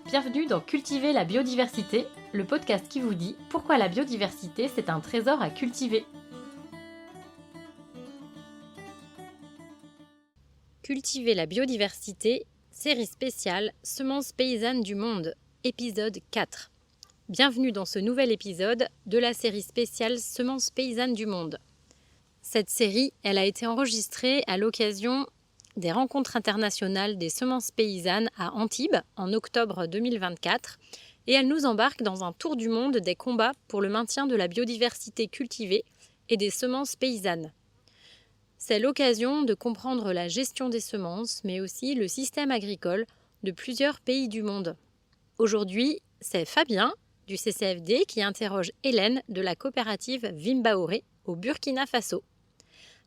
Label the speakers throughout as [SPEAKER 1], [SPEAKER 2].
[SPEAKER 1] Bienvenue dans Cultiver la biodiversité, le podcast qui vous dit pourquoi la biodiversité c'est un trésor à cultiver. Cultiver la biodiversité, série spéciale Semences paysannes du monde, épisode 4. Bienvenue dans ce nouvel épisode de la série spéciale Semences paysannes du monde. Cette série, elle a été enregistrée à l'occasion des rencontres internationales des semences paysannes à Antibes en octobre 2024 et elle nous embarque dans un tour du monde des combats pour le maintien de la biodiversité cultivée et des semences paysannes. C'est l'occasion de comprendre la gestion des semences, mais aussi le système agricole de plusieurs pays du monde. Aujourd'hui, c'est Fabien du CCFD qui interroge Hélène de la coopérative Vimbaoré au Burkina Faso.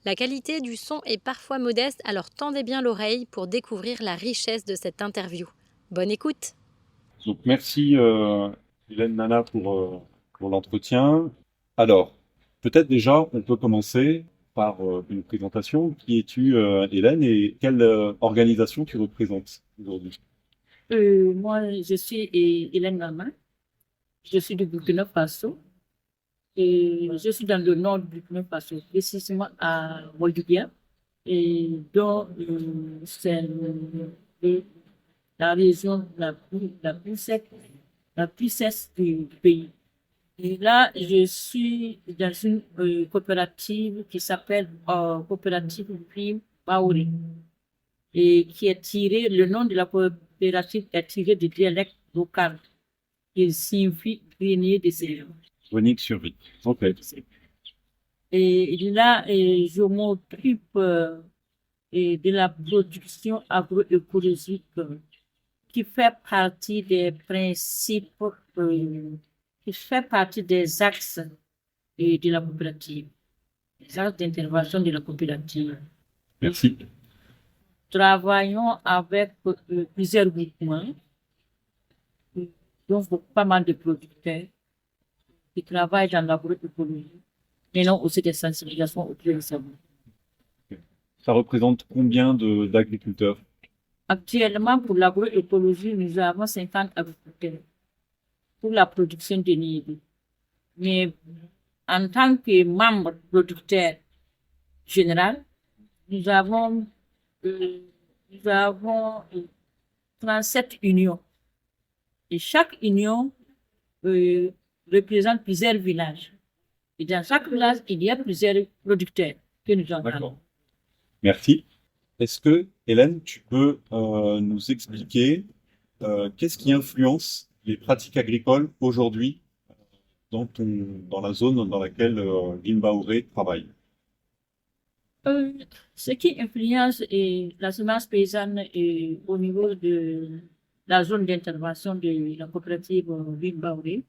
[SPEAKER 1] La qualité du son est parfois modeste, alors tendez bien l'oreille pour découvrir la richesse de cette interview. Bonne écoute.
[SPEAKER 2] Donc merci Hélène Nana pour l'entretien. Alors, peut-être déjà on peut commencer par une présentation. Qui es-tu Hélène et quelle organisation tu représentes aujourd'hui?
[SPEAKER 3] Moi, je suis Hélène Lama. Je suis du Burkina Faso. Et je suis dans le nord du Burkina Faso, précisément à Ouadouguia. Et dont c'est la région la plus sèche du pays. Et là, je suis dans une coopérative qui s'appelle Coopérative Prime Baouri. Et qui est tiré, le nom de la coopérative est tiré du dialecte local, qui signifie grenier des céréales.
[SPEAKER 2] Vonique survie. Ok.
[SPEAKER 3] Et là, je m'occupe de la production agroécologique qui fait partie des principes, qui fait partie des axes de la coopérative, des axes d'intervention de la coopérative.
[SPEAKER 2] Merci.
[SPEAKER 3] Travaillons avec plusieurs groupements, donc pas mal de producteurs qui travaillent dans l'agroécologie, mais non aussi des sensibilisations autour de ça.
[SPEAKER 2] Ça représente combien d'agriculteurs?
[SPEAKER 3] Actuellement, pour l'agroécologie, nous avons 50 agriculteurs pour la production de niébé. Mais en tant que membre producteur général, nous avons 37 unions. Et chaque union représente plusieurs villages. Et dans chaque village, il y a plusieurs producteurs que nous entendons.
[SPEAKER 2] D'accord. Merci. Est-ce que, Hélène, tu peux nous expliquer qu'est-ce qui influence les pratiques agricoles aujourd'hui dans la zone dans laquelle Guimbaouré travaille?
[SPEAKER 3] Ce qui influence la semence paysanne au niveau de la zone d'intervention de la coopérative Vimbaouré,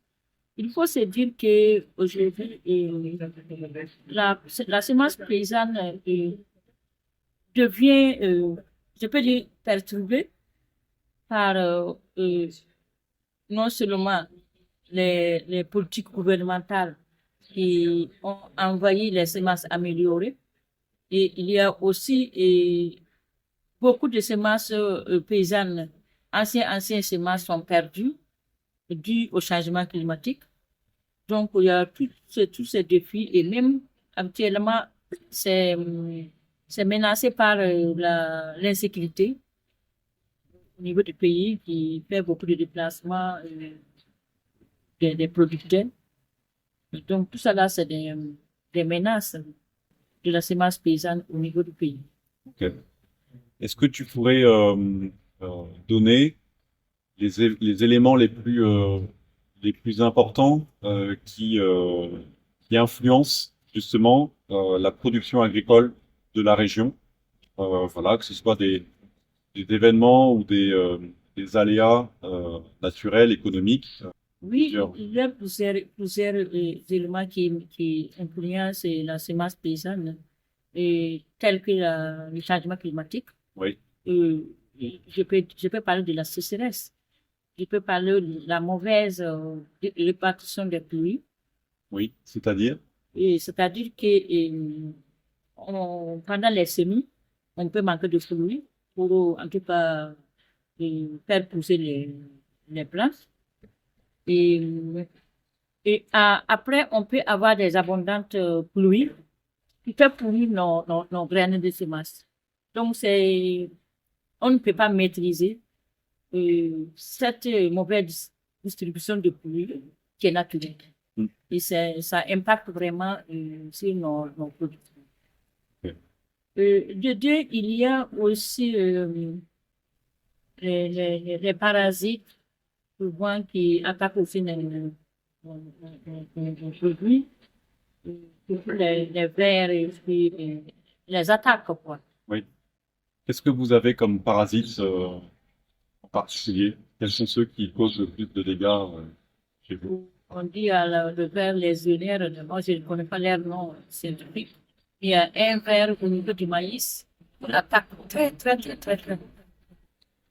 [SPEAKER 3] il faut se dire que aujourd'hui la semence paysanne devient, je peux dire, perturbée par non seulement les politiques gouvernementales qui ont envahi les semences améliorées, et il y a aussi beaucoup de semences paysannes, anciennes semences sont perdues dues au changement climatique. Donc, il y a tous ces défis et même actuellement, c'est menacé par l'insécurité au niveau du pays qui fait beaucoup de déplacements des producteurs. Donc, tout ça là, c'est des menaces de la semence paysanne au niveau du pays.
[SPEAKER 2] Ok. Est-ce que tu pourrais donner les éléments les plus importants qui influencent justement la production agricole de la région? Voilà, que ce soit des événements ou des aléas naturels, économiques.
[SPEAKER 3] Oui, il y a plusieurs éléments qui influencent la semence paysanne, tels que le changement climatique.
[SPEAKER 2] Oui,
[SPEAKER 3] Je peux parler de la sécheresse. Je peux parler de la mauvaise répartition des pluies.
[SPEAKER 2] oui, c'est-à-dire?
[SPEAKER 3] C'est-à-dire que pendant les semis, on peut manquer de pluie pour en tout cas faire pousser les plantes. Et, après, on peut avoir des abondantes pluies qui peuvent pourrir nos graines de semences. Donc, on ne peut pas maîtriser cette mauvaise distribution de pluie qui est naturelle. Et ça impacte vraiment sur nos productions. De deux, il y a aussi les parasites souvent qui attaquent aussi nos produits, les vers et puis les attaques, quoi.
[SPEAKER 2] Oui. Qu'est-ce que vous avez comme parasites en particulier? Quels sont ceux qui causent le plus de dégâts chez vous?
[SPEAKER 3] On dit le ver légionnaire, moi je ne connais pas leur nom scientifique. Il y a un ver au niveau du maïs qui attaque très.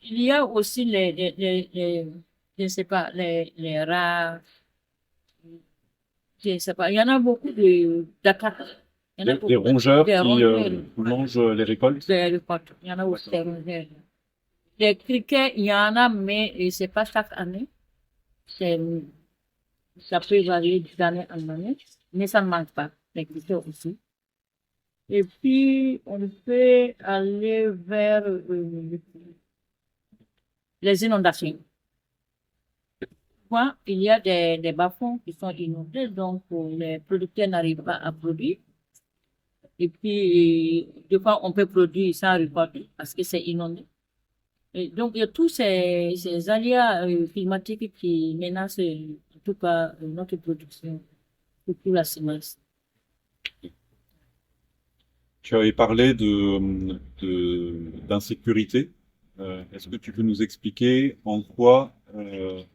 [SPEAKER 3] Il y a aussi je ne sais pas, les rats, je ne sais pas, il y en a beaucoup d'attaques. Il y en a
[SPEAKER 2] Des rongeurs
[SPEAKER 3] des
[SPEAKER 2] qui
[SPEAKER 3] rongeurs.
[SPEAKER 2] mangent les récoltes?
[SPEAKER 3] Il y en a aussi des rongeurs. Les criquets, il y en a, mais c'est pas chaque année. Ça peut varier d'année en année, mais ça ne manque pas, les criquets aussi. Et puis, on peut aller vers les inondations. Souvent, il y a des bas-fonds qui sont inondés, donc les producteurs n'arrivent pas à produire. Et puis, des fois, on peut produire sans récolter parce que c'est inondé. Et donc, il y a tous ces aléas climatiques qui menacent, en tout cas, notre production, surtout la semence.
[SPEAKER 2] Tu avais parlé d'insécurité. Est-ce que tu peux nous expliquer en quoi les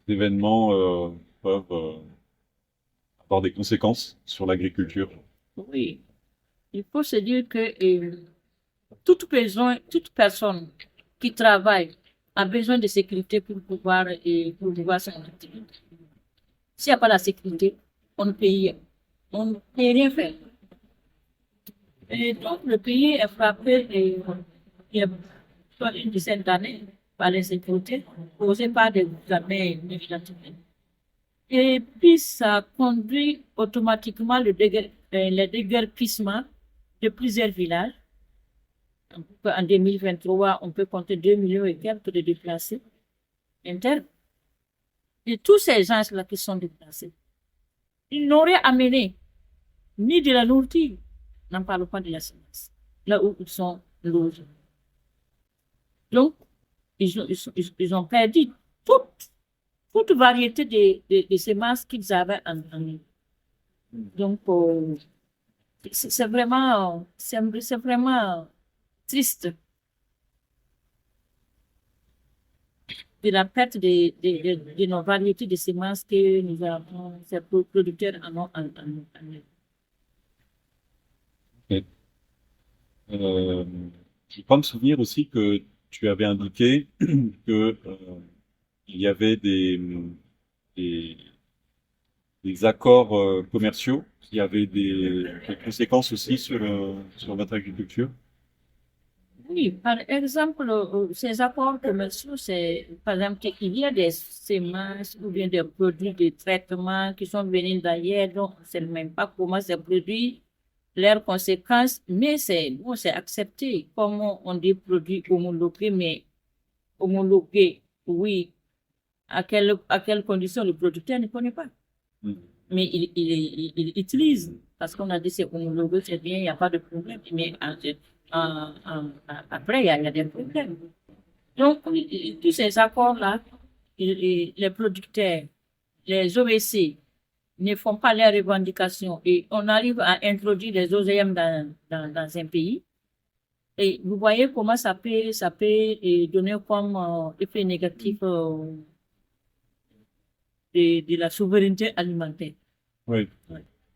[SPEAKER 2] événements peuvent avoir des conséquences sur l'agriculture?
[SPEAKER 3] Oui, il faut se dire que toute personne qui travaille a besoin de sécurité pour pouvoir son activité. S'il n'y a pas la sécurité, on ne peut rien faire. Et donc, le pays est frappé il y a une dizaine d'années par l'insécurité causée par des armées militaires. Et puis, ça conduit automatiquement le déguerpissement de plusieurs villages. En 2023, on peut compter 2 millions et quelques de déplacés internes. Et tous ces gens-là qui sont déplacés, ils n'auraient amené ni de la nourriture, n'en parle pas de la semence, là où ils sont logés. Donc, ils ont perdu toute variété de semences qu'ils avaient en eux. Donc, c'est vraiment triste de la perte de nos variétés de semences que nous avons, ces producteurs en ont en eux.
[SPEAKER 2] Okay. Je crois me souvenir aussi que tu avais indiqué que il y avait des accords commerciaux qui avaient des conséquences aussi sur votre agriculture.
[SPEAKER 3] Oui, par exemple, ces accords commerciaux, c'est, par exemple, qu'il y a des semences ou bien des produits de traitement qui sont venus d'ailleurs, donc on ne sait même pas comment ces produits, leurs conséquences, mais c'est accepté. Comme on dit produits homologués, mais homologués, oui. À quelles conditions le producteur ne connaît pas. Mais il utilise, parce qu'on a dit c'est homologué, c'est bien, il n'y a pas de problème. Mais après, il y a des problèmes. Donc, tous ces accords-là, les producteurs, les OEC ne font pas leurs revendications et on arrive à introduire les OGM dans un pays. Et vous voyez comment ça peut donner comme effet négatif de la souveraineté alimentaire.
[SPEAKER 2] Oui.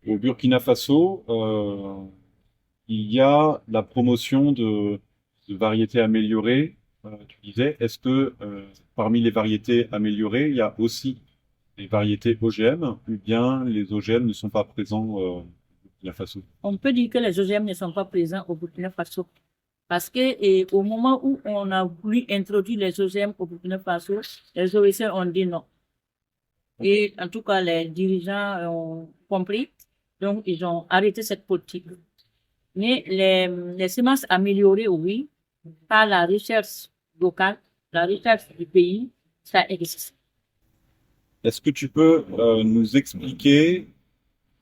[SPEAKER 2] Au Burkina Faso, il y a la promotion de variétés améliorées. Tu disais, est-ce que parmi les variétés améliorées, il y a aussi des variétés OGM ou bien les OGM ne sont pas présents au Burkina Faso?
[SPEAKER 3] On peut dire que les OGM ne sont pas présents au Burkina Faso. Parce que au moment où on a voulu introduire les OGM au Burkina Faso, les OIC ont dit non. Et en tout cas, les dirigeants ont compris, donc ils ont arrêté cette politique. Mais les semences améliorées, oui, par la recherche locale, la recherche du pays, ça existe.
[SPEAKER 2] Est-ce que tu peux nous expliquer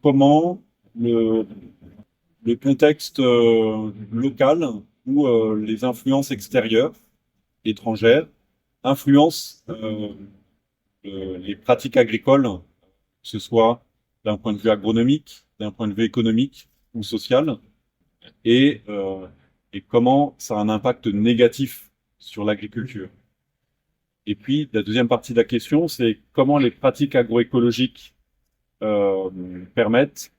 [SPEAKER 2] comment le contexte local ou les influences extérieures, étrangères, influencent les pratiques agricoles, que ce soit d'un point de vue agronomique, d'un point de vue économique ou social, et, euh, et comment ça a un impact négatif sur l'agriculture. Et puis, la deuxième partie de la question, c'est comment les pratiques agroécologiques permettent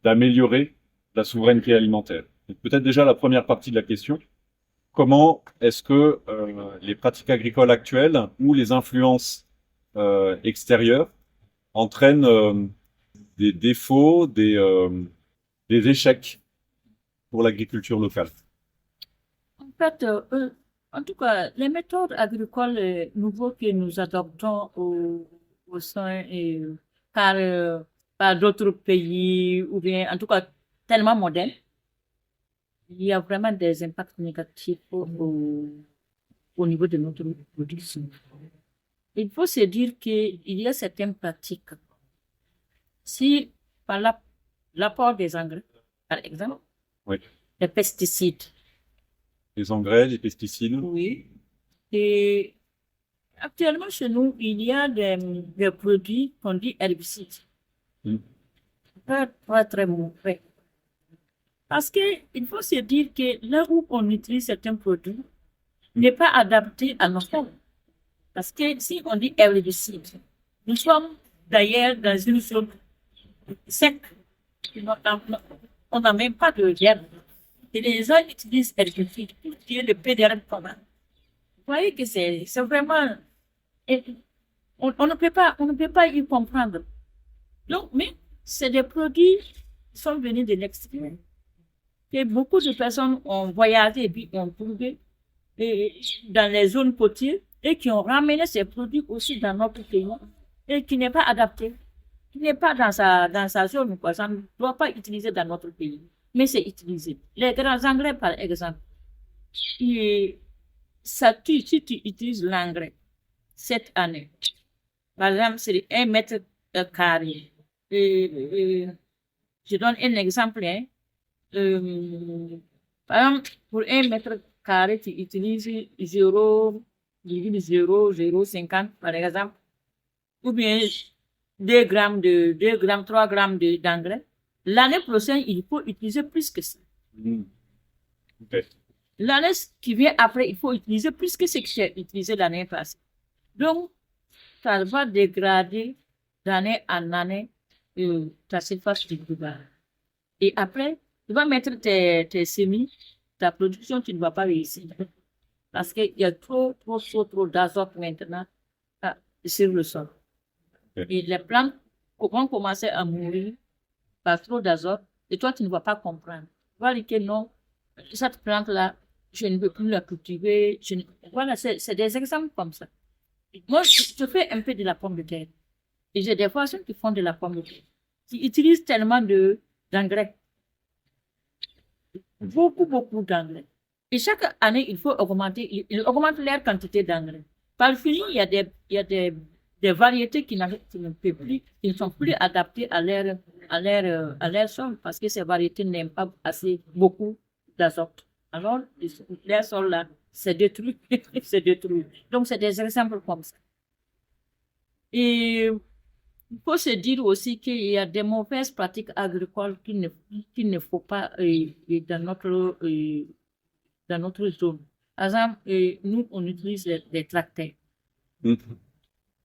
[SPEAKER 2] d'améliorer la souveraineté alimentaire. Donc, peut-être déjà la première partie de la question, comment est-ce que les pratiques agricoles actuelles ou les influences extérieures entraînent des défauts, des échecs pour l'agriculture locale?
[SPEAKER 3] En fait, en tout cas, les méthodes agricoles nouveaux que nous adoptons au sein par, par d'autres pays, ou bien en tout cas tellement modernes, il y a vraiment des impacts négatifs au niveau de notre production. Il faut se dire qu'il y a certaines pratiques. Si par l'apport des engrais, par exemple,
[SPEAKER 2] Oui.
[SPEAKER 3] les pesticides,
[SPEAKER 2] Les engrais, les pesticides.
[SPEAKER 3] oui. Et actuellement, chez nous, il y a des produits qu'on dit herbicides.
[SPEAKER 2] Mm.
[SPEAKER 3] Pas très mauvais. Parce que il faut se dire que là où on utilise certains produits n'est pas adapté à nos formes. Parce que si on dit herbicide, nous sommes d'ailleurs dans une zone sec. On n'a même pas de germe. Et les gens utilisent herbicide pour tuer le PDR commun. Vous voyez que c'est vraiment, on ne peut pas y comprendre. Donc, mais c'est des produits qui sont venus de l'extérieur. Et beaucoup de personnes ont voyagé et puis ont trouvé dans les zones côtières et qui ont ramené ces produits aussi dans notre pays et qui n'est pas adapté, qui n'est pas dans sa zone, quoi. Ça ne doit pas utiliser dans notre pays, mais c'est utilisé. Les grands engrais, par exemple, si tu utilises l'engrais cette année, par exemple, c'est 1 mètre carré. Je donne un exemple, hein. Par exemple, pour 1 mètre carré, tu utilises 0,0050 par exemple, ou bien 2 grammes, 3 grammes d'engrais. L'année prochaine, il faut utiliser plus que ça.
[SPEAKER 2] Mm. Okay.
[SPEAKER 3] L'année qui vient après, il faut utiliser plus que ce que j'ai utilisé l'année passée. Donc, ça va dégrader d'année en année ta surface du boulot. Et après, tu vas mettre tes semis, ta production, tu ne vas pas réussir. Parce qu'il y a trop d'azote maintenant sur le sol. Okay. Et les plantes vont commencer à mourir par trop d'azote. Et toi, tu ne vas pas comprendre. Tu vas dire que non, cette plante-là, je ne veux plus la cultiver. Voilà, c'est des exemples comme ça. Moi, je fais un peu de la pomme de terre. Et j'ai des personnes qui font de la pomme de terre, qui utilisent tellement d'engrais. Beaucoup d'engrais. Et chaque année, il faut augmenter, ils augmentent leur quantité d'engrais. Par fini, il y a des variétés qui ne peuvent plus, qui ne sont plus adaptées à leur sol, parce que ces variétés n'aiment pas assez beaucoup d'azote. Alors, leur sol là, c'est détruit, c'est détruit. Donc, c'est des exemples comme ça. Et il faut se dire aussi qu'il y a des mauvaises pratiques agricoles qu'il ne faut pas dans notre zone. Par exemple, nous, on utilise les tracteurs. Mm-hmm.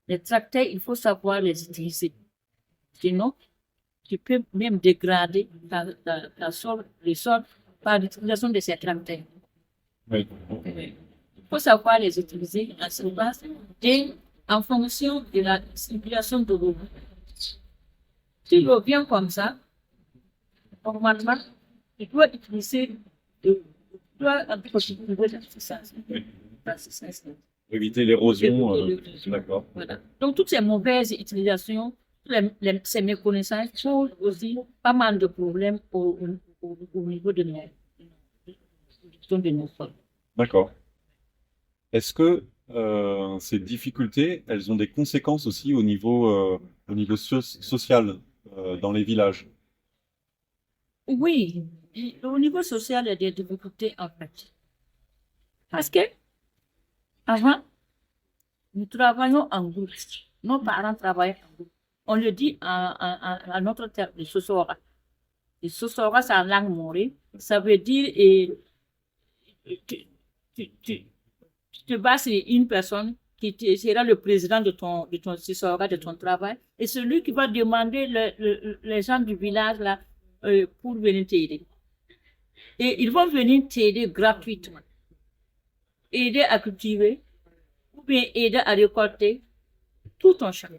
[SPEAKER 3] Les tracteurs, il faut savoir les utiliser. Sinon, tu peux même dégrader le sol par l'utilisation de ces tracteurs.
[SPEAKER 2] Oui.
[SPEAKER 3] Il faut savoir les utiliser à cette base et en fonction de la circulation de l'eau. Si l'eau vient comme ça, normalement, il doit utiliser doit un peu contribuer l'assistance.
[SPEAKER 2] Oui.
[SPEAKER 3] L'assistance.
[SPEAKER 2] Éviter l'érosion.
[SPEAKER 3] Éviter l'érosion.
[SPEAKER 2] D'accord.
[SPEAKER 3] Voilà. Donc, toutes ces mauvaises utilisations, ces méconnaissances posent aussi pas mal de problèmes au niveau de nos sols.
[SPEAKER 2] D'accord. Est-ce que ces difficultés, elles ont des conséquences aussi au niveau social dans les villages?
[SPEAKER 3] Oui, au niveau social, il y a des difficultés en fait. Parce que avant, nous travaillons en groupe. Nos parents travaillaient en groupe. On le dit à notre terme, le sosora. Le sosora, c'est en langue morée. Ça veut dire tu, tu te bases sur une personne sera le président de ton sosora, de ton travail, et celui qui va demander les gens du village là, pour venir t'aider. Et ils vont venir t'aider gratuitement. Aider à cultiver, ou bien aider à récolter tout ton champ.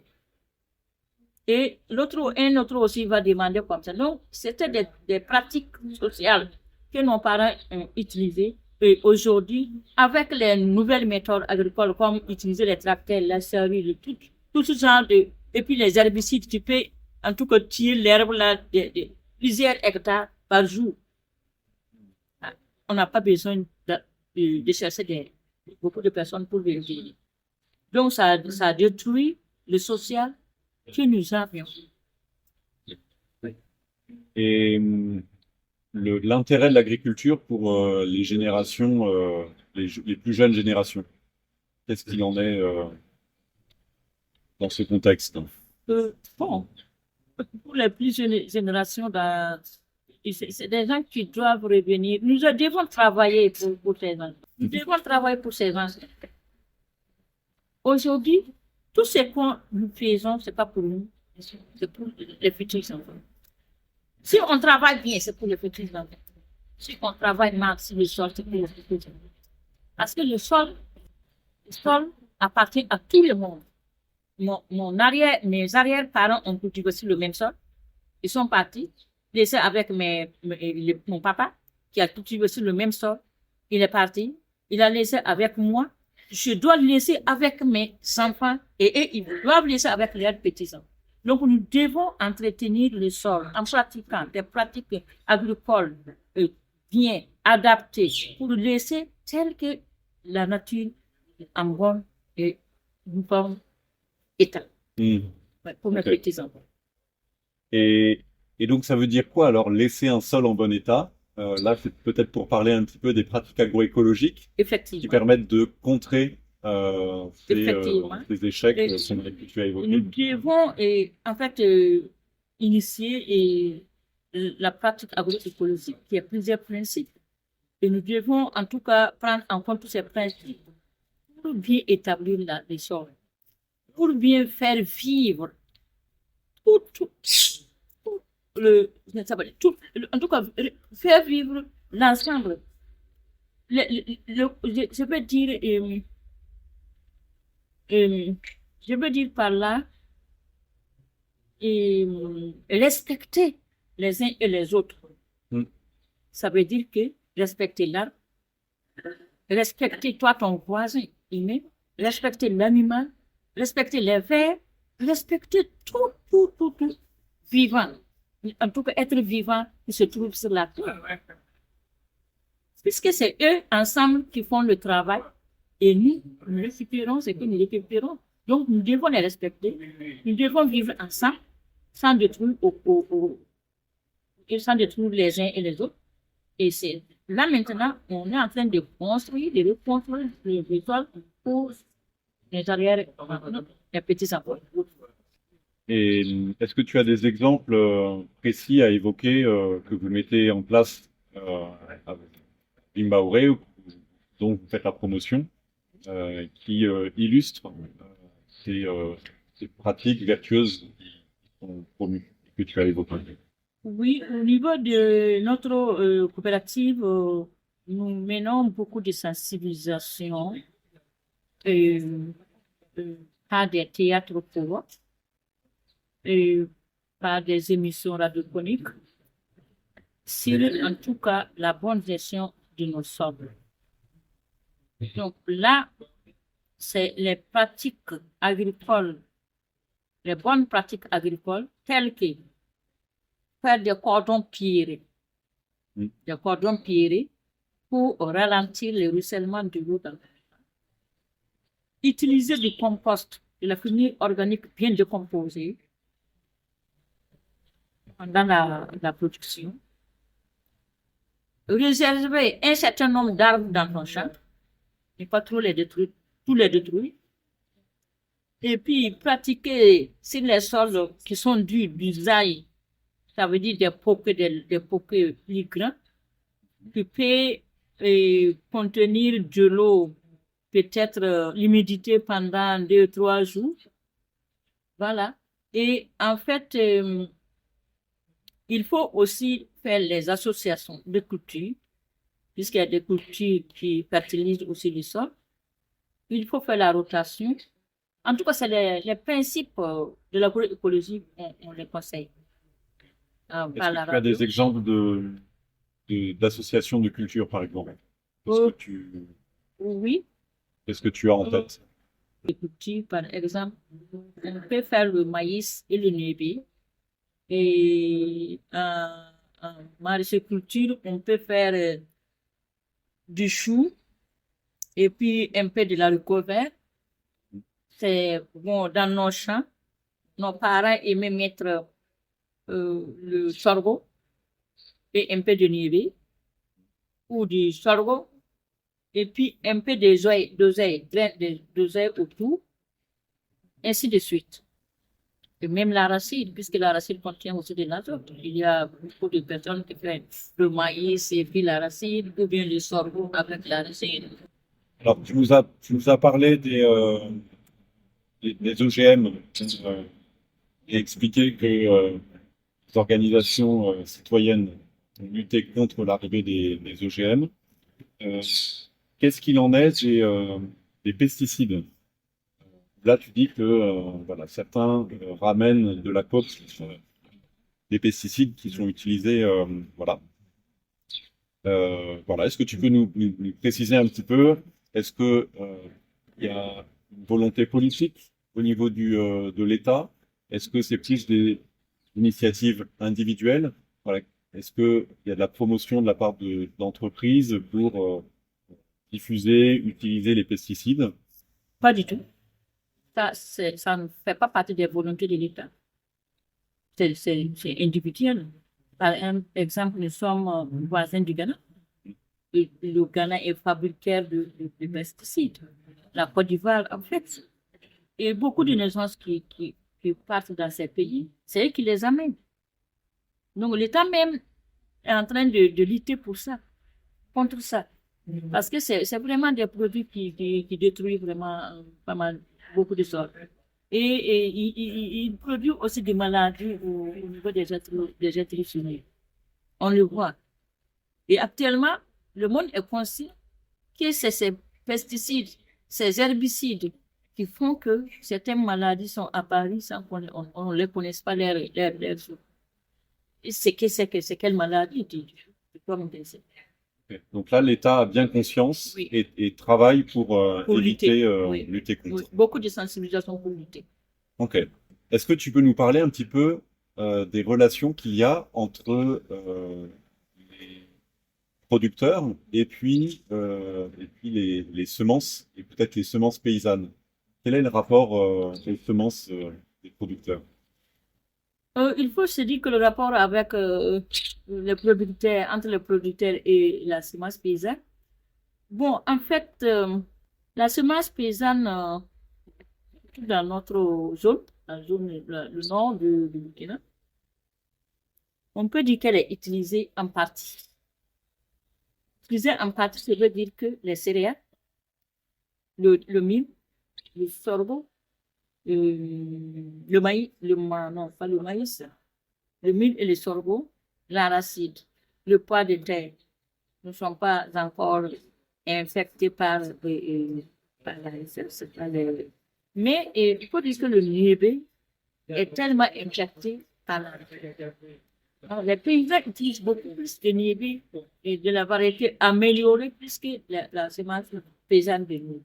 [SPEAKER 3] Et un autre aussi va demander comme ça. Donc, c'était des pratiques sociales que nos parents ont utilisées. Et aujourd'hui, avec les nouvelles méthodes agricoles, comme utiliser les tracteurs, la servie, tout ce genre de... Et puis les herbicides, tu peux en tout cas tirer l'herbe là de plusieurs hectares par jour. On n'a pas besoin de chercher beaucoup de personnes pour vérifier. Donc, ça détruit le social que nous avions.
[SPEAKER 2] Et l'intérêt de l'agriculture pour les générations, les plus jeunes générations, qu'est-ce qu'il en est dans ce contexte?
[SPEAKER 3] Bon, pour les plus jeunes générations, c'est des gens qui doivent revenir. Nous devons travailler pour ces gens. Nous devons travailler pour ces gens. Aujourd'hui, tout ce que nous faisons, ce n'est pas pour nous, c'est pour les futurs enfants. Si on travaille bien, c'est pour les futurs enfants. Si on travaille mal, c'est le sol, c'est pour les futurs enfants. Parce que le sol appartient à tout le monde. Mes arrière-parents ont cultivé sur le même sol. Ils sont partis, laissés avec mon papa, qui a cultivé sur le même sol. Il est parti. Il a laissé avec moi. Je dois le laisser avec mes enfants et eux, ils doivent laisser avec leurs petits-enfants. Donc, nous devons entretenir le sol en pratiquant des pratiques agricoles bien adaptées pour le laisser tel que la nature en bonne et uniforme état pour mes petits-enfants.
[SPEAKER 2] Et donc, ça veut dire quoi alors, laisser un sol en bon état? Là, c'est peut-être pour parler un petit peu des pratiques agroécologiques qui permettent de contrer ces échecs que tu as évoqués.
[SPEAKER 3] Nous devons en fait initier la pratique agroécologique qui a plusieurs principes. Et nous devons en tout cas prendre en compte tous ces principes pour bien établir les sols, pour bien faire vivre en tout cas, faire vivre l'ensemble. Je veux dire par là, respecter les uns et les autres. Ça veut dire que respecter l'arbre, respecter toi ton voisin humain, respecter l'animal, respecter les vers, respecter tout vivant. En tout cas, être vivant qui se trouve sur la terre. Puisque c'est eux ensemble qui font le travail et nous récupérons ce que nous récupérons. Donc, nous devons les respecter. Nous devons vivre ensemble sans détruire les uns et les autres. Et c'est là maintenant, on est en train de construire, de reconstruire le sol pour les arrières, les petits-enfants.
[SPEAKER 2] Et est-ce que tu as des exemples précis à évoquer que vous mettez en place avec Limbaoré, dont vous faites la promotion, qui illustrent ces pratiques vertueuses qui sont promues, que tu as évoquées?
[SPEAKER 3] Oui, au niveau de notre coopérative, nous menons beaucoup de sensibilisation par des théâtres pour par des émissions radiophoniques sur, en tout cas, la bonne gestion de nos sols. Donc là, c'est les pratiques agricoles, les bonnes pratiques agricoles, telles que faire des cordons pierrés, des cordons pierrés pour ralentir le ruissellement de l'eau dans le champ. Utiliser du compost, de la fumée organique bien décomposée pendant la production. Réserver un certain nombre d'arbres dans ton champ, ne pas trop les détruire, tous les détruire. Et puis pratiquer sur les sols qui sont d'usage, ça veut dire des poquets plus grands, qui peuvent contenir de l'eau, peut-être l'humidité pendant 2-3 jours. Voilà. Et en fait, il faut aussi faire les associations de cultures, puisqu'il y a des cultures qui fertilisent aussi le sol. Il faut faire la rotation. En tout cas, c'est les principes de l'agroécologie, on les conseille.
[SPEAKER 2] Est-ce que tu as des exemples d'associations de cultures, par exemple?
[SPEAKER 3] Oui.
[SPEAKER 2] Qu'est-ce que tu as en tête?
[SPEAKER 3] Les cultures, par exemple, on peut faire le maïs et le niébé. Et en maraîchère-culture, on peut faire du chou et puis un peu de l'haricot vert. C'est bon, dans nos champs, nos parents aimaient mettre le sorgho et un peu de niébé ou du sorgho et puis un peu d'oseille autour, ainsi de suite. Et même l'arachide, puisque l'arachide contient aussi de l'azote. Il y a beaucoup de personnes qui font le maïs et puis l'arachide, ou bien le sorgho avec l'arachide.
[SPEAKER 2] Alors, tu nous as parlé des OGM et expliqué que les organisations citoyennes ont lutté contre l'arrivée des OGM. Qu'est-ce qu'il en est des pesticides? Là, tu dis que voilà, certains ramènent de la COP des pesticides qui sont utilisés. Voilà. Voilà. Est-ce que tu peux nous préciser un petit peu? Est-ce que il y a une volonté politique au niveau de l'État? Est-ce que c'est plus des initiatives individuelles? Voilà. Est-ce qu'il y a de la promotion de la part d'entreprises pour diffuser, utiliser les pesticides?
[SPEAKER 3] Pas du tout. Ça ne fait pas partie des volontés de l'État. C'est individuel. Par exemple, nous sommes voisins du Ghana. Et le Ghana est fabricateur de pesticides. La Côte d'Ivoire, en fait. Et beaucoup de naissances qui partent dans ces pays, c'est eux qui les amènent. Donc l'État même est en train de lutter pour ça, contre ça. Parce que c'est vraiment des produits qui détruisent vraiment pas mal, beaucoup de sols. Et il produit aussi des maladies au niveau des êtres humains. On le voit. Et actuellement, le monde est conscient que c'est ces pesticides, ces herbicides qui font que certaines maladies sont apparues sans qu'on ne les connaisse pas leurs c'est quelle maladie?
[SPEAKER 2] Donc là, l'État a bien conscience
[SPEAKER 3] Oui.
[SPEAKER 2] et travaille pour éviter,
[SPEAKER 3] Oui.
[SPEAKER 2] lutter contre.
[SPEAKER 3] Oui. Beaucoup de sensibilisation pour lutter.
[SPEAKER 2] Ok. Est-ce que tu peux nous parler un petit peu des relations qu'il y a entre les producteurs et puis les semences et peut-être les semences paysannes? Quel est le rapport aux semences des producteurs?
[SPEAKER 3] Il faut se dire que le rapport avec les producteurs, entre les producteurs et la semence paysanne, bon, en fait, la semence paysanne, dans notre zone, le nord du Burkina, on peut dire qu'elle est utilisée en partie. Utilisée en partie, ça veut dire que les céréales, le mil, le sorgho, le maïs, non, pas le maïs, le mil et le sorgho, l'arachide, le pois de terre ne sont pas encore infectés par mais il faut dire que le niébé est tellement infecté par Alors, les paysans utilisent beaucoup plus de niébé et de la variété améliorée plus que la semence paysanne de nous.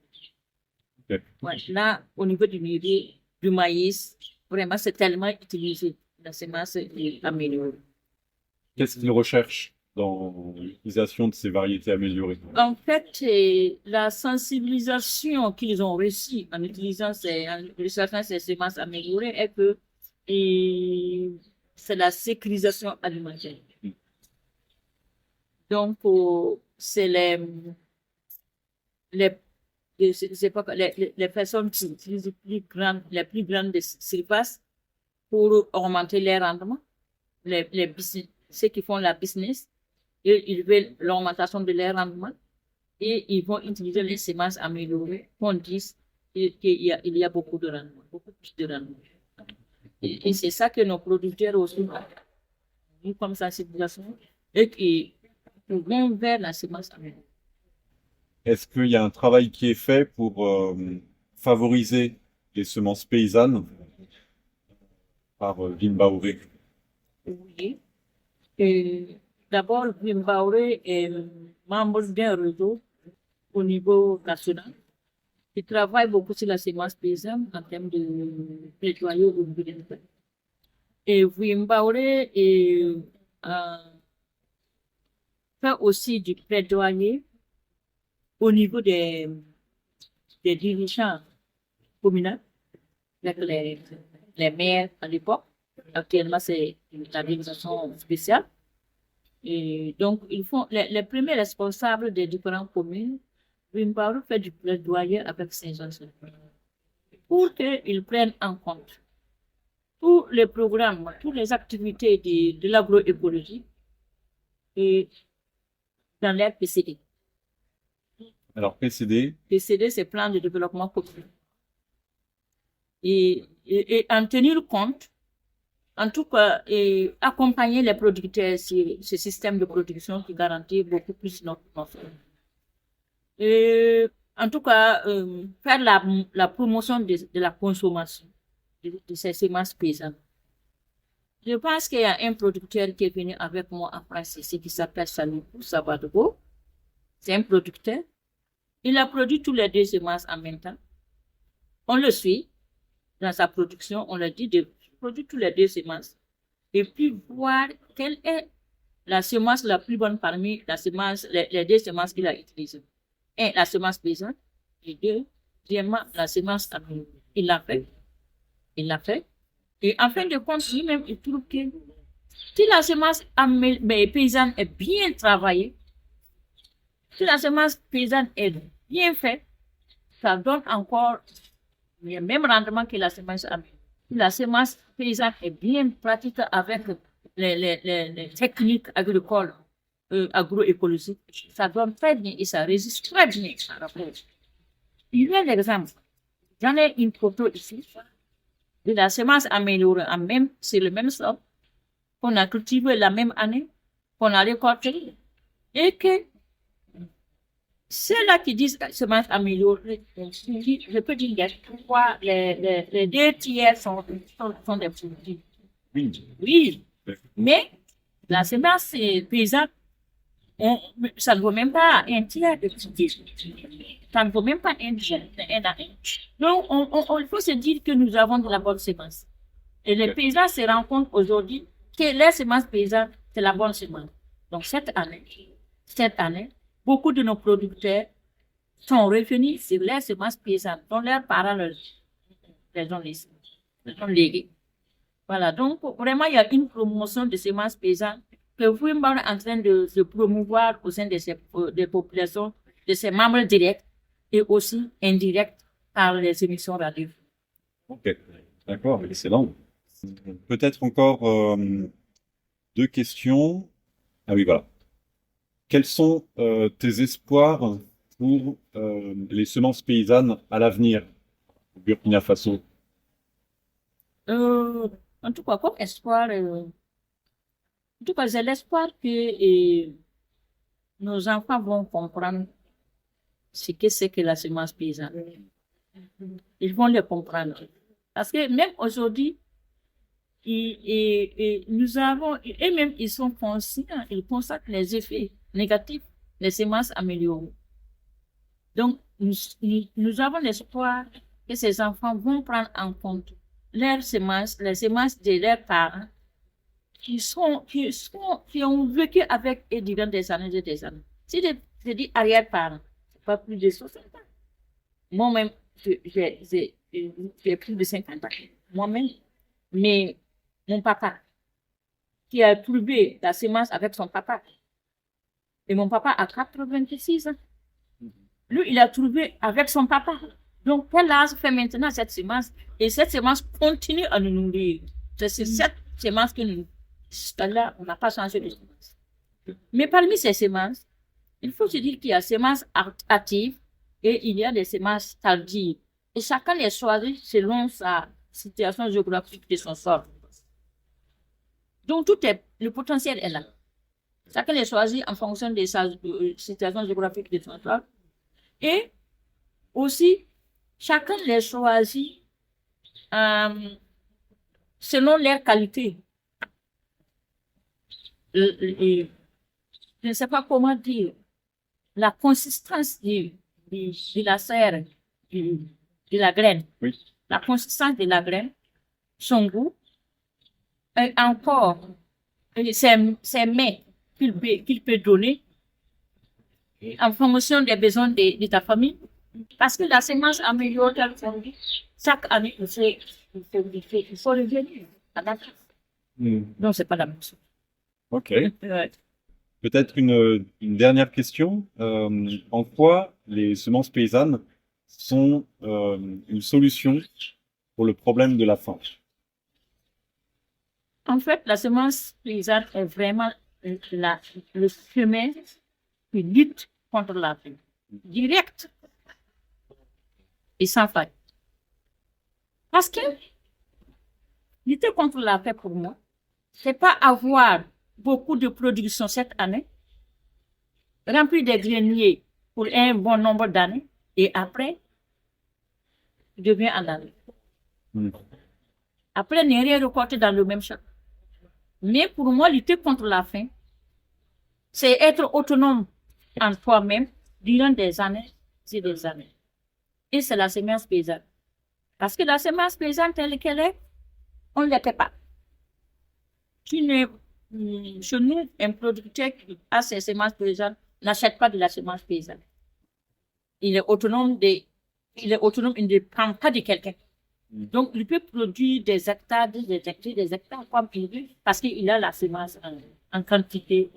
[SPEAKER 2] Ok.
[SPEAKER 3] Ouais, là, au niveau du niébé, du maïs, vraiment, c'est tellement utilisé, la semence améliorée.
[SPEAKER 2] Qu'est-ce qu'ils recherchent dans l'utilisation de ces variétés améliorées?
[SPEAKER 3] En fait, la sensibilisation qu'ils ont reçue en utilisant ces semences améliorées est que c'est la sécurisation alimentaire. Donc, c'est les, les personnes qui utilisent les plus grandes surfaces pour augmenter les rendements, ceux qui font la business, et ils veulent l'augmentation de leurs rendements et ils vont utiliser les semences améliorées qu'on dise qu'il y a beaucoup de rendement, beaucoup plus de rendement. Et c'est ça que nos producteurs aussi ont comme sensibilisation et qui vont vers la semence améliorée.
[SPEAKER 2] Est-ce qu'il y a un travail qui est fait pour favoriser les semences paysannes par Vimbaouré?
[SPEAKER 3] Oui. D'abord, Vimbaouré est membre d'un réseau au niveau national qui travaille beaucoup sur la semence paysanne en termes de plaidoyer au niveau de l'État. Et Vimbaouré fait aussi du plaidoyer au niveau des dirigeants communaux, avec les maires à l'époque. Actuellement, c'est une organisation spéciale. Et donc, ils font les premiers responsables des différentes communes. Vimbaouré fait du plaidoyer avec ces gens pour qu'ils prennent en compte tous les programmes, toutes les activités de l'agroécologie et dans l'air PCD.
[SPEAKER 2] Alors, PCD,
[SPEAKER 3] PCD, c'est plan de développement communal. Et en tenir compte, en tout cas, et accompagner les producteurs sur ce système de production qui garantit beaucoup plus notre et en tout cas, faire la promotion de la consommation de ces semences paysannes. Je pense qu'il y a un producteur qui est venu avec moi en France ici qui s'appelle Salibou Sabadogo. C'est un producteur. Il a produit tous les deux semences en même temps. On le suit dans sa production. On lui dit de produire tous les deux semences et puis voir quelle est la semence la plus bonne parmi les deux semences qu'il a utilisées. Un, la semence paysanne et deuxièmement, la semence améliorée. Il l'a fait. Il l'a fait. Et en fin de compte, lui-même, il trouve que si la semence paysanne est bien travaillée, si la semence paysanne est bien faite, ça donne encore le même rendement que la semence améliorée. Si la semence paysanne est bien pratiquée avec les techniques agricoles, agroécologiques, ça donne très bien et ça résiste très bien à la pêche. Il y a l'exemple. J'en ai une photo ici de la semence améliorée c'est le même sol qu'on a cultivé la même année, qu'on a récolté, et que ceux-là qui disent semence améliorée, je peux dire que les deux tiers sont des produits. Oui, mais la semence paysanne, ça ne vaut même pas un tiers de produits. Ça ne vaut même pas un tiers un à un. Donc, il faut se dire que nous avons de la bonne semence. Et les paysans se rendent compte aujourd'hui que les semences paysannes, c'est la bonne semence. Donc, cette année, beaucoup de nos producteurs sont revenus sur les semences paysannes dont leurs parents les ont léguées. Voilà, donc vraiment, il y a une promotion de semences paysannes que vous êtes en train de se promouvoir au sein des populations, de ses membres directs et aussi indirects par les émissions radio.
[SPEAKER 2] ok, d'accord, excellent. Peut-être encore deux questions. Ah oui, voilà. Quels sont tes espoirs pour les semences paysannes à l'avenir au Burkina Faso?
[SPEAKER 3] En tout cas, comme espoir, en tout cas, j'ai l'espoir que nos enfants vont comprendre ce que c'est que la semence paysanne. Ils vont le comprendre. Parce que même aujourd'hui, et nous avons, et même ils sont conscients, ils constatent les effets négatifs des semences améliorées. Donc, nous avons l'espoir que ces enfants vont prendre en compte leurs semences, les semences de leurs parents, qui ont vécu avec eux durant des années et des années. Si je dis arrière-parents, c'est pas plus de 60 ans. Moi-même, j'ai plus de 50 ans. Moi-même, mais mon papa, qui a trouvé la semence avec son papa, et mon papa a 86 ans. Lui, il a trouvé avec son papa. Donc, quel âge fait maintenant cette semence? Et cette semence continue à nous nourrir. C'est cette semence que nous, jusqu'à-là, on n'a pas changé de semence. Mais parmi ces semences, il faut se dire qu'il y a des semences actives et il y a des semences tardives. Et chacun les choisit selon sa situation géographique de son sol. Donc, le potentiel est là. Chacun les choisit en fonction de sa situation géographique de son sol. Et aussi, chacun les choisit selon leur qualité. Je ne sais pas comment dire. La consistance de la serre, de la graine.
[SPEAKER 2] Oui.
[SPEAKER 3] La consistance de la graine, son goût, et encore ses mets qu'il peut donner en fonction des besoins de ta famille. Parce que la semence améliore ta famille. Chaque année, il faut revenir. Donc, c'est pas la même chose.
[SPEAKER 2] Ok.
[SPEAKER 3] Ouais.
[SPEAKER 2] Peut-être une dernière question. En quoi les semences paysannes sont une solution pour le problème de la faim?
[SPEAKER 3] En fait, la semence paysanne est vraiment le chemin qui lutte contre la faim. Direct et sans faille. Parce que lutter contre la faim pour moi, c'est pas avoir beaucoup de production cette année, remplir des greniers pour un bon nombre d'années, et après, je deviens en année. Après, ne rien récolter dans le même champ. Mais pour moi, lutter contre la faim, c'est être autonome en toi-même durant des années et des années. Et c'est la semence paysanne. Parce que la semence paysanne telle qu'elle est, on ne l'était pas. Chez nous, un producteur qui a ses semences paysannes n'achète pas de la semence paysanne. Il est autonome, il ne dépend pas de quelqu'un. Donc, il peut produire des hectares comme il veut, parce qu'il a la semence en quantité.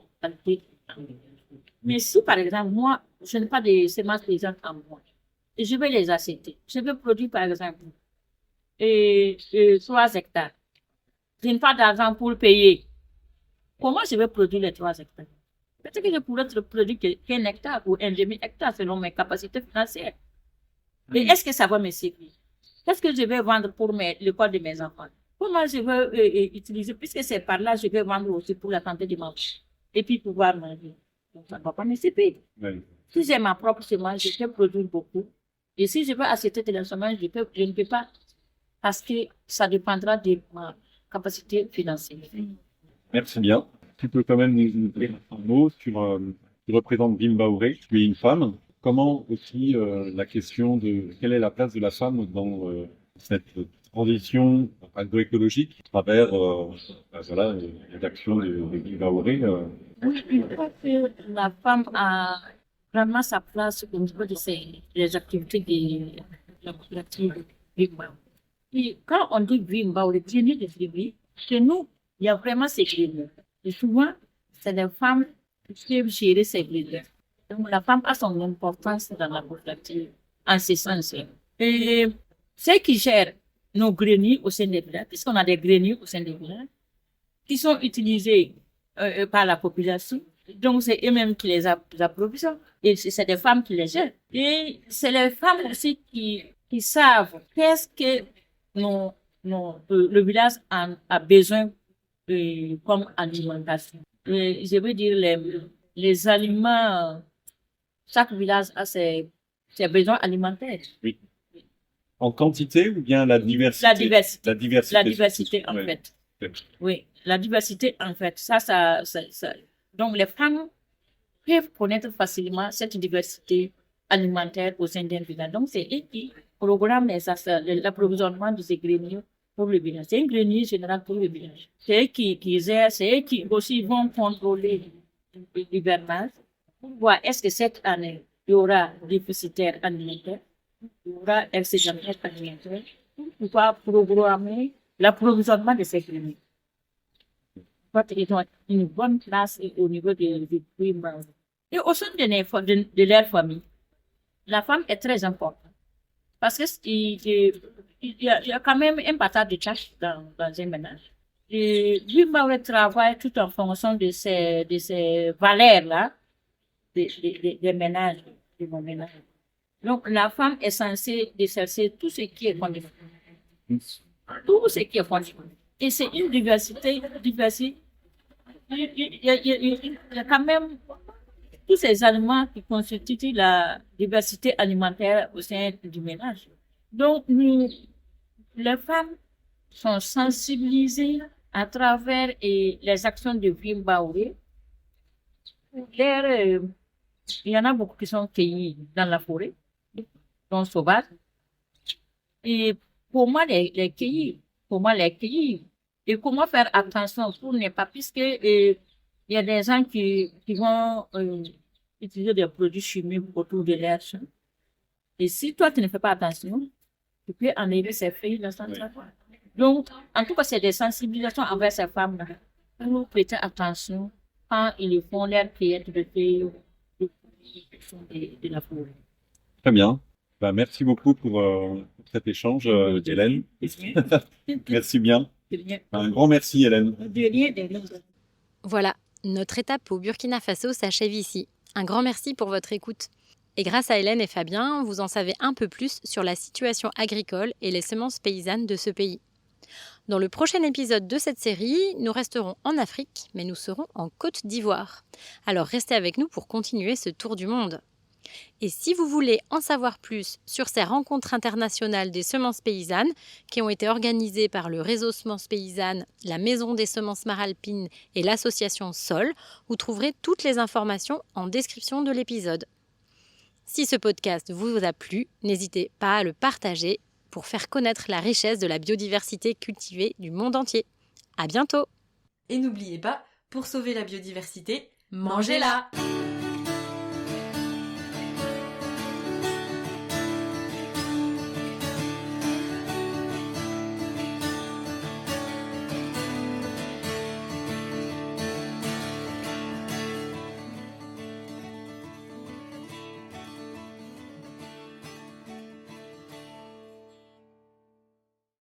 [SPEAKER 3] Mais si, par exemple, moi, je n'ai pas de semences paysannes en moi, et je vais les acheter. Je vais produire, par exemple, 3 hectares. Je n'ai pas d'argent pour le payer. Comment je vais produire les 3 hectares? Peut-être que je pourrais produire qu'un hectare ou un demi-hectare selon mes capacités financières. Et est-ce que ça va me servir? Qu'est-ce que je vais vendre pour l'école de mes enfants? Comment je vais utiliser? Puisque c'est par là, je vais vendre aussi pour la santé du marché. Et puis pouvoir manger. Donc, ça ne va pas me servir.
[SPEAKER 2] Oui.
[SPEAKER 3] Si j'ai ma propre semence, je peux produire beaucoup. Et si je veux acheter de la semence, je ne peux pas. Parce que ça dépendra de ma capacité financière.
[SPEAKER 2] Merci bien. Tu peux quand même nous dire un mot sur, tu représentes Bimbaouré, tu es une femme. Comment aussi la question de quelle est la place de la femme dans cette transition agroécologique à travers voilà, les actions de Bimbaouré
[SPEAKER 3] Oui, je crois que la femme a vraiment sa place au niveau de les activités de la coopérative Bimbaouré. Et quand on dit Bimbaouré, le grenier de Bimbaouré, chez nous, il y a vraiment ces greniers. Et souvent, c'est les femmes qui peuvent gérer ces greniers. Donc, la femme a son importance dans la coopérative, en ce sens. Et ceux qui gèrent nos greniers au sein des villages, puisqu'on a des greniers au sein des villages, qui sont utilisés par la population, donc c'est eux-mêmes qui les approvisionnent, et c'est des femmes qui les gèrent. Et c'est les femmes aussi qui savent qu'est-ce que le village a besoin comme alimentation. Et je veux dire, les aliments, chaque village a ses besoins alimentaires.
[SPEAKER 2] Oui. En quantité ou bien la diversité?
[SPEAKER 3] La diversité.
[SPEAKER 2] La diversité,
[SPEAKER 3] La diversité, en
[SPEAKER 2] ouais.
[SPEAKER 3] fait. Oui, la diversité, en fait, donc les femmes peuvent connaître facilement cette diversité alimentaire au sein d'un village. Donc, c'est eux qui programment l'approvisionnement de ces greniers pour le village. C'est un grenier général pour le village. C'est eux qui gèrent, c'est eux qui aussi vont contrôler l'hivernage pour voir est-ce que cette année, il y aura déficitaire alimentaire, il y aura excédentaire alimentaire, pour pouvoir programmer l'approvisionnement de ces greniers. Ils ont une bonne place au niveau des fruits. Et au sein de leur famille, la femme est très importante. Parce qu'il y a quand même un partage de tâches dans un ménage. Et lui, Mauré travaille tout en fonction de ces valeurs-là, des ménages, de mon ménage. Donc, la femme est censée décercer tout ce qui est fondamental. Tout ce qui est fondamental. Et c'est une diversité. Il y a quand même tous ces aliments qui constituent la diversité alimentaire au sein du ménage. Donc, les femmes sont sensibilisées à travers les actions de Vim Baouré. Il y en a beaucoup qui sont cueillis dans la forêt, donc sauvages. Et pour moi, les cueillir. Et comment faire attention pour ne pas, puisque il y a des gens qui vont utiliser des produits chimiques autour de l'air. Et si toi, tu ne fais pas attention, tu peux enlever ces feuilles dans ton travail. Donc, en tout cas, c'est des sensibilisations envers ces femmes-là. Pour prêter attention quand ils font leur cueillette de feuilles de la forêt.
[SPEAKER 2] Très bien. Merci beaucoup pour cet échange, Hélène. Merci bien. Un grand merci, Hélène.
[SPEAKER 1] Voilà, notre étape au Burkina Faso s'achève ici. Un grand merci pour votre écoute. Et grâce à Hélène et Fabien, vous en savez un peu plus sur la situation agricole et les semences paysannes de ce pays. Dans le prochain épisode de cette série, nous resterons en Afrique, mais nous serons en Côte d'Ivoire. Alors restez avec nous pour continuer ce tour du monde. Et si vous voulez en savoir plus sur ces rencontres internationales des semences paysannes qui ont été organisées par le réseau Semences Paysannes, la Maison des semences maralpines et l'association SOL, vous trouverez toutes les informations en description de l'épisode. Si ce podcast vous a plu, n'hésitez pas à le partager pour faire connaître la richesse de la biodiversité cultivée du monde entier. À bientôt!
[SPEAKER 4] Et n'oubliez pas, pour sauver la biodiversité, mangez-la!